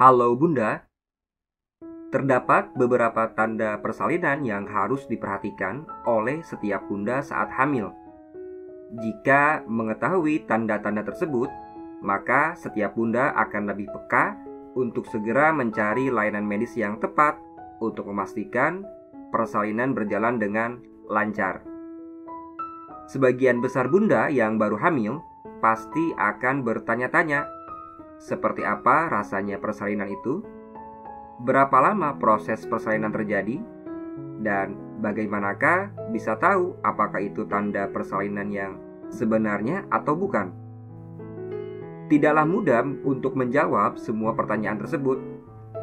Halo Bunda, terdapat beberapa tanda persalinan yang harus diperhatikan oleh setiap bunda saat hamil. Jika mengetahui tanda-tanda tersebut, maka setiap bunda akan lebih peka untuk segera mencari layanan medis yang tepat untuk memastikan persalinan berjalan dengan lancar. Sebagian besar bunda yang baru hamil pasti akan bertanya-tanya, seperti apa rasanya persalinan itu? Berapa lama proses persalinan terjadi? Dan bagaimanakah bisa tahu apakah itu tanda persalinan yang sebenarnya atau bukan? Tidaklah mudah untuk menjawab semua pertanyaan tersebut,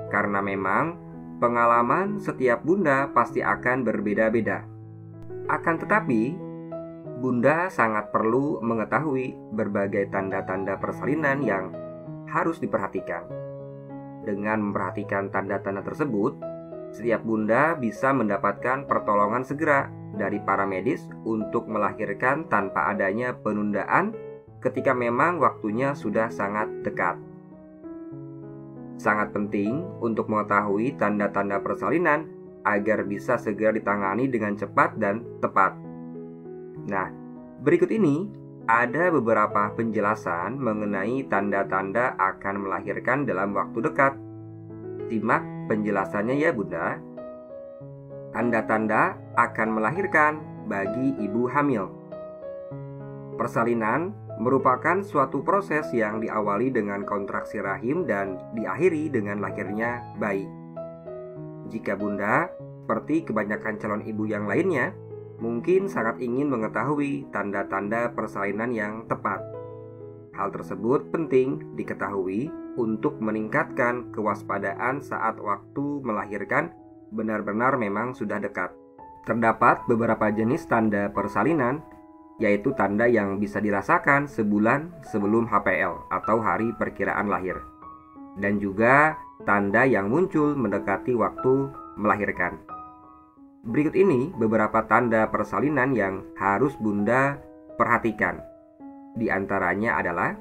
karena memang pengalaman setiap bunda pasti akan berbeda-beda. Akan tetapi, bunda sangat perlu mengetahui berbagai tanda-tanda persalinan yang harus diperhatikan. Dengan memperhatikan tanda-tanda tersebut, setiap bunda bisa mendapatkan pertolongan segera dari para medis untuk melahirkan tanpa adanya penundaan ketika memang waktunya sudah sangat dekat. Sangat penting untuk mengetahui tanda-tanda persalinan agar bisa segera ditangani dengan cepat dan tepat. Nah, berikut ini ada beberapa penjelasan mengenai tanda-tanda akan melahirkan dalam waktu dekat. Simak penjelasannya ya Bunda. Tanda-tanda akan melahirkan bagi ibu hamil. Persalinan merupakan suatu proses yang diawali dengan kontraksi rahim dan diakhiri dengan lahirnya bayi. Jika Bunda, seperti kebanyakan calon ibu yang lainnya, mungkin sangat ingin mengetahui tanda-tanda persalinan yang tepat. Hal tersebut penting diketahui untuk meningkatkan kewaspadaan saat waktu melahirkan benar-benar memang sudah dekat. Terdapat beberapa jenis tanda persalinan, yaitu tanda yang bisa dirasakan sebulan sebelum HPL atau hari perkiraan lahir, dan juga tanda yang muncul mendekati waktu melahirkan. Berikut ini beberapa tanda persalinan yang harus Bunda perhatikan. Di antaranya adalah: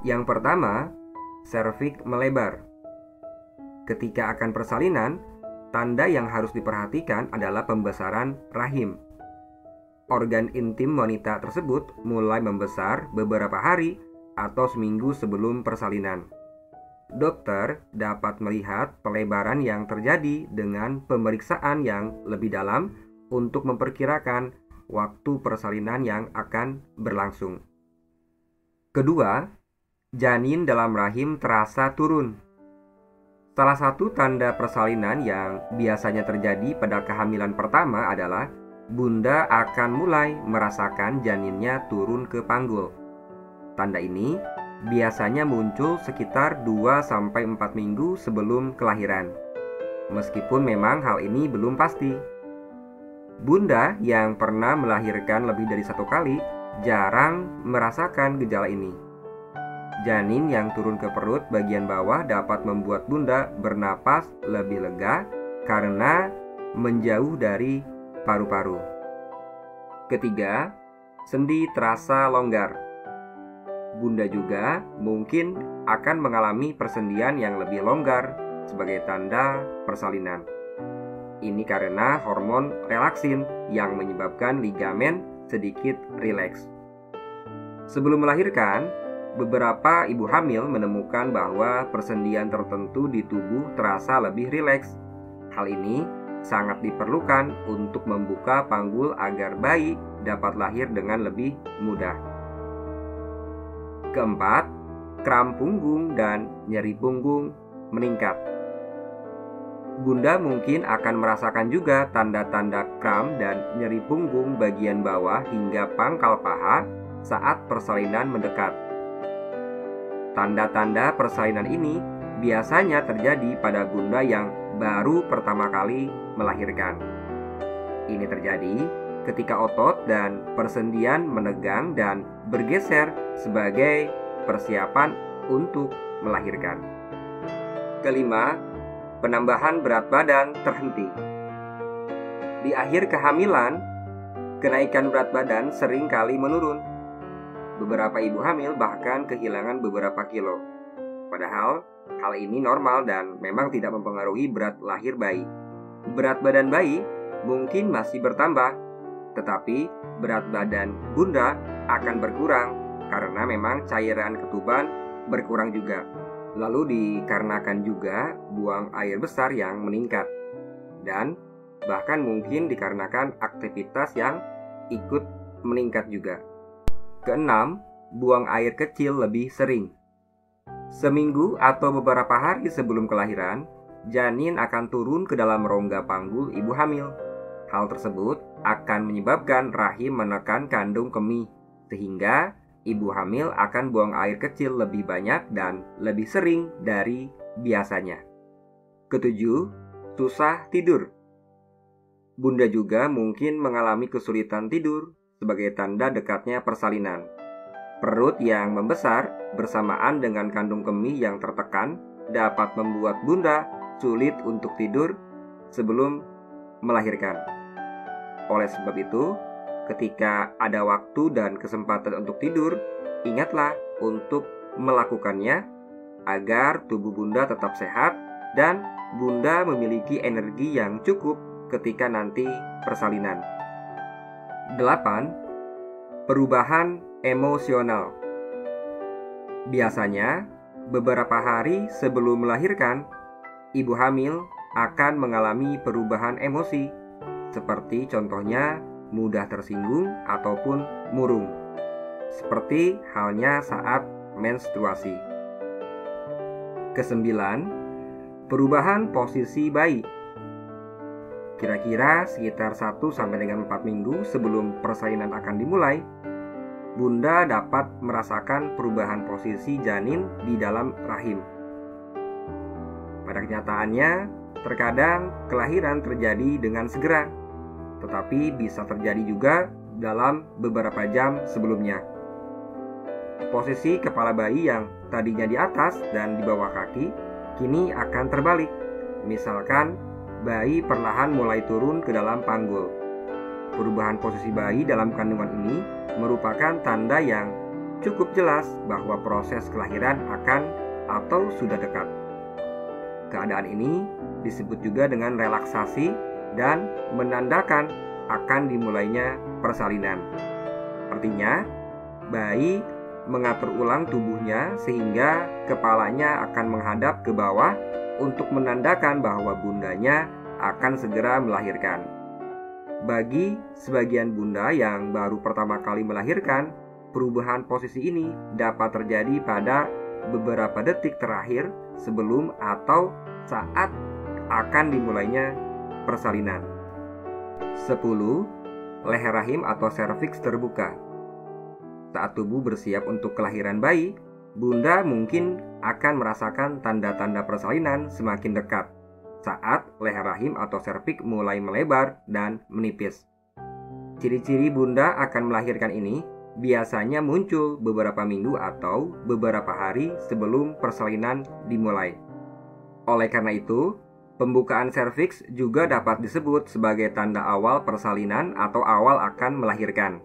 yang pertama, serviks melebar. Ketika akan persalinan, tanda yang harus diperhatikan adalah pembesaran rahim. Organ intim wanita tersebut mulai membesar beberapa hari atau seminggu sebelum persalinan. Dokter dapat melihat pelebaran yang terjadi dengan pemeriksaan yang lebih dalam untuk memperkirakan waktu persalinan yang akan berlangsung. Kedua, janin dalam rahim terasa turun. Salah satu tanda persalinan yang biasanya terjadi pada kehamilan pertama adalah Bunda akan mulai merasakan janinnya turun ke panggul. Tanda ini biasanya muncul sekitar 2-4 minggu sebelum kelahiran. Meskipun memang hal ini belum pasti. Bunda yang pernah melahirkan lebih dari satu kali jarang merasakan gejala ini. Janin yang turun ke perut bagian bawah dapat membuat Bunda bernapas lebih lega karena menjauh dari paru-paru. Ketiga, sendi terasa longgar. Bunda juga mungkin akan mengalami persendian yang lebih longgar sebagai tanda persalinan. Ini karena hormon relaksin yang menyebabkan ligamen sedikit rileks. Sebelum melahirkan, beberapa ibu hamil menemukan bahwa persendian tertentu di tubuh terasa lebih rileks. Hal ini sangat diperlukan untuk membuka panggul agar bayi dapat lahir dengan lebih mudah. Keempat, kram punggung dan nyeri punggung meningkat. Bunda mungkin akan merasakan juga tanda-tanda kram dan nyeri punggung bagian bawah hingga pangkal paha saat persalinan mendekat. Tanda-tanda persalinan ini biasanya terjadi pada bunda yang baru pertama kali melahirkan. Ini terjadi ketika otot dan persendian menegang dan bergeser sebagai persiapan untuk melahirkan. Kelima, penambahan berat badan terhenti. Di akhir kehamilan, kenaikan berat badan sering kali menurun. Beberapa ibu hamil bahkan kehilangan beberapa kilo. Padahal hal ini normal dan memang tidak mempengaruhi berat lahir bayi. Berat badan bayi mungkin masih bertambah, tetapi berat badan bunda akan berkurang karena memang cairan ketuban berkurang juga. Lalu dikarenakan juga buang air besar yang meningkat, dan bahkan mungkin dikarenakan aktivitas yang ikut meningkat juga. Keenam, buang air kecil lebih sering. Seminggu atau beberapa hari sebelum kelahiran, janin akan turun ke dalam rongga panggul ibu hamil. Hal tersebut akan menyebabkan rahim menekan kandung kemih, sehingga ibu hamil akan buang air kecil lebih banyak dan lebih sering dari biasanya. Ketujuh, susah tidur. Bunda juga mungkin mengalami kesulitan tidur sebagai tanda dekatnya persalinan. Perut yang membesar bersamaan dengan kandung kemih yang tertekan dapat membuat bunda sulit untuk tidur sebelum melahirkan. Oleh sebab itu, ketika ada waktu dan kesempatan untuk tidur, ingatlah untuk melakukannya agar tubuh bunda tetap sehat dan bunda memiliki energi yang cukup ketika nanti persalinan. 8. Perubahan emosional. Biasanya, beberapa hari sebelum melahirkan, ibu hamil akan mengalami perubahan emosi, seperti contohnya mudah tersinggung ataupun murung, seperti halnya saat menstruasi. Kesembilan, perubahan posisi bayi. Kira-kira sekitar 1-4 minggu sebelum persalinan akan dimulai, bunda dapat merasakan perubahan posisi janin di dalam rahim. Pada kenyataannya, terkadang kelahiran terjadi dengan segera, tetapi bisa terjadi juga dalam beberapa jam sebelumnya. Posisi kepala bayi yang tadinya di atas dan di bawah kaki kini akan terbalik. Misalkan bayi perlahan mulai turun ke dalam panggul. Perubahan posisi bayi dalam kandungan ini merupakan tanda yang cukup jelas bahwa proses kelahiran akan atau sudah dekat. Keadaan ini disebut juga dengan relaksasi dan menandakan akan dimulainya persalinan. Artinya, bayi mengatur ulang tubuhnya sehingga kepalanya akan menghadap ke bawah untuk menandakan bahwa bundanya akan segera melahirkan. Bagi sebagian bunda yang baru pertama kali melahirkan, perubahan posisi ini dapat terjadi pada beberapa detik terakhir sebelum atau saat akan dimulainya persalinan. 10. Leher rahim atau serviks terbuka. Saat tubuh bersiap untuk kelahiran bayi, bunda mungkin akan merasakan tanda-tanda persalinan semakin dekat saat leher rahim atau serviks mulai melebar dan menipis. Ciri-ciri bunda akan melahirkan ini biasanya muncul beberapa minggu atau beberapa hari sebelum persalinan dimulai. Oleh karena itu, pembukaan serviks juga dapat disebut sebagai tanda awal persalinan atau awal akan melahirkan.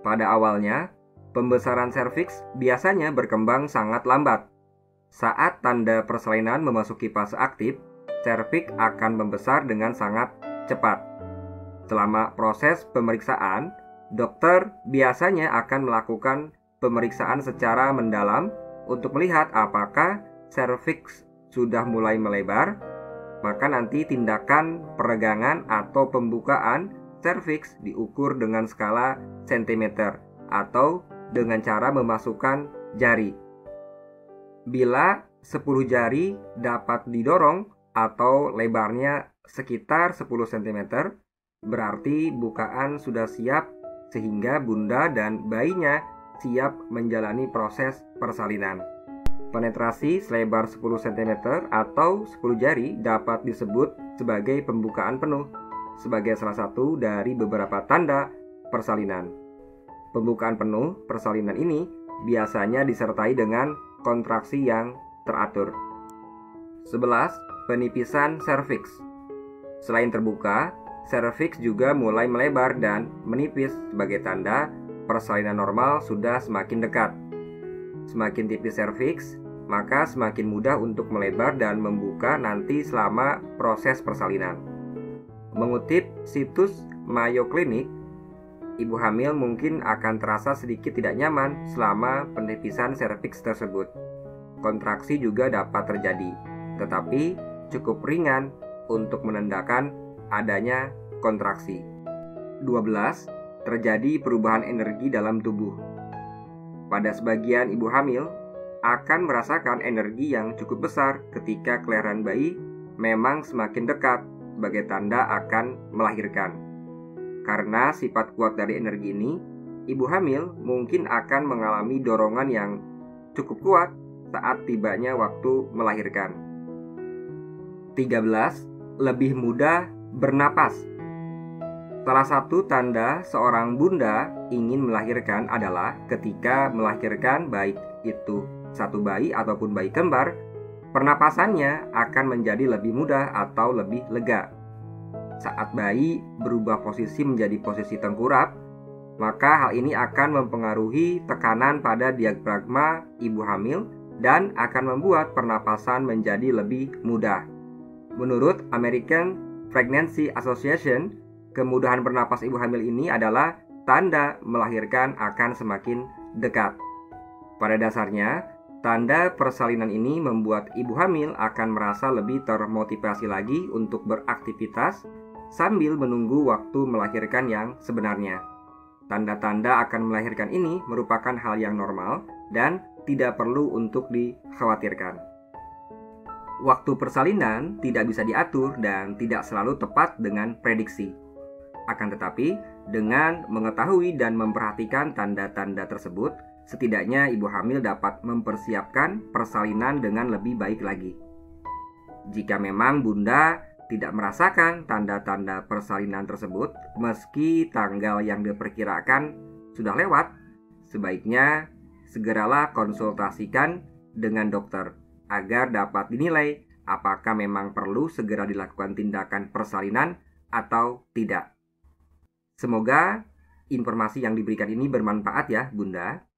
Pada awalnya, pembesaran serviks biasanya berkembang sangat lambat. Saat tanda persalinan memasuki fase aktif, serviks akan membesar dengan sangat cepat. Selama proses pemeriksaan, dokter biasanya akan melakukan pemeriksaan secara mendalam untuk melihat apakah serviks sudah mulai melebar. Maka nanti tindakan peregangan atau pembukaan serviks diukur dengan skala sentimeter atau dengan cara memasukkan jari. Bila 10 jari dapat didorong atau lebarnya sekitar 10 cm, berarti bukaan sudah siap sehingga bunda dan bayinya siap menjalani proses persalinan. Penetrasi selebar 10 cm atau 10 jari dapat disebut sebagai pembukaan penuh, sebagai salah satu dari beberapa tanda persalinan. Pembukaan penuh persalinan ini biasanya disertai dengan kontraksi yang teratur. 11. Penipisan serviks. Selain terbuka, serviks juga mulai melebar dan menipis sebagai tanda persalinan normal sudah semakin dekat. Semakin tipis serviks, maka semakin mudah untuk melebar dan membuka nanti selama proses persalinan. Mengutip situs Mayo Clinic, ibu hamil mungkin akan terasa sedikit tidak nyaman selama penipisan serviks tersebut. Kontraksi juga dapat terjadi, tetapi cukup ringan untuk menandakan adanya kontraksi. 12. Terjadi perubahan energi dalam tubuh. Pada sebagian ibu hamil akan merasakan energi yang cukup besar ketika kelahiran bayi memang semakin dekat sebagai tanda akan melahirkan. Karena sifat kuat dari energi ini, ibu hamil mungkin akan mengalami dorongan yang cukup kuat saat tibanya waktu melahirkan. 13. Lebih mudah bernapas. Salah satu tanda seorang bunda ingin melahirkan adalah ketika melahirkan, baik itu satu bayi ataupun bayi kembar, pernapasannya akan menjadi lebih mudah atau lebih lega. Saat bayi berubah posisi menjadi posisi tengkurap, maka hal ini akan mempengaruhi tekanan pada diafragma ibu hamil dan akan membuat pernapasan menjadi lebih mudah. Menurut American Pregnancy Association, kemudahan bernapas ibu hamil ini adalah tanda melahirkan akan semakin dekat. Pada dasarnya, tanda persalinan ini membuat ibu hamil akan merasa lebih termotivasi lagi untuk beraktivitas sambil menunggu waktu melahirkan yang sebenarnya. Tanda-tanda akan melahirkan ini merupakan hal yang normal dan tidak perlu untuk dikhawatirkan. Waktu persalinan tidak bisa diatur dan tidak selalu tepat dengan prediksi. Akan tetapi, dengan mengetahui dan memperhatikan tanda-tanda tersebut, setidaknya ibu hamil dapat mempersiapkan persalinan dengan lebih baik lagi. Jika memang bunda tidak merasakan tanda-tanda persalinan tersebut, meski tanggal yang diperkirakan sudah lewat, sebaiknya segeralah konsultasikan dengan dokter agar dapat dinilai apakah memang perlu segera dilakukan tindakan persalinan atau tidak. Semoga informasi yang diberikan ini bermanfaat ya, Bunda.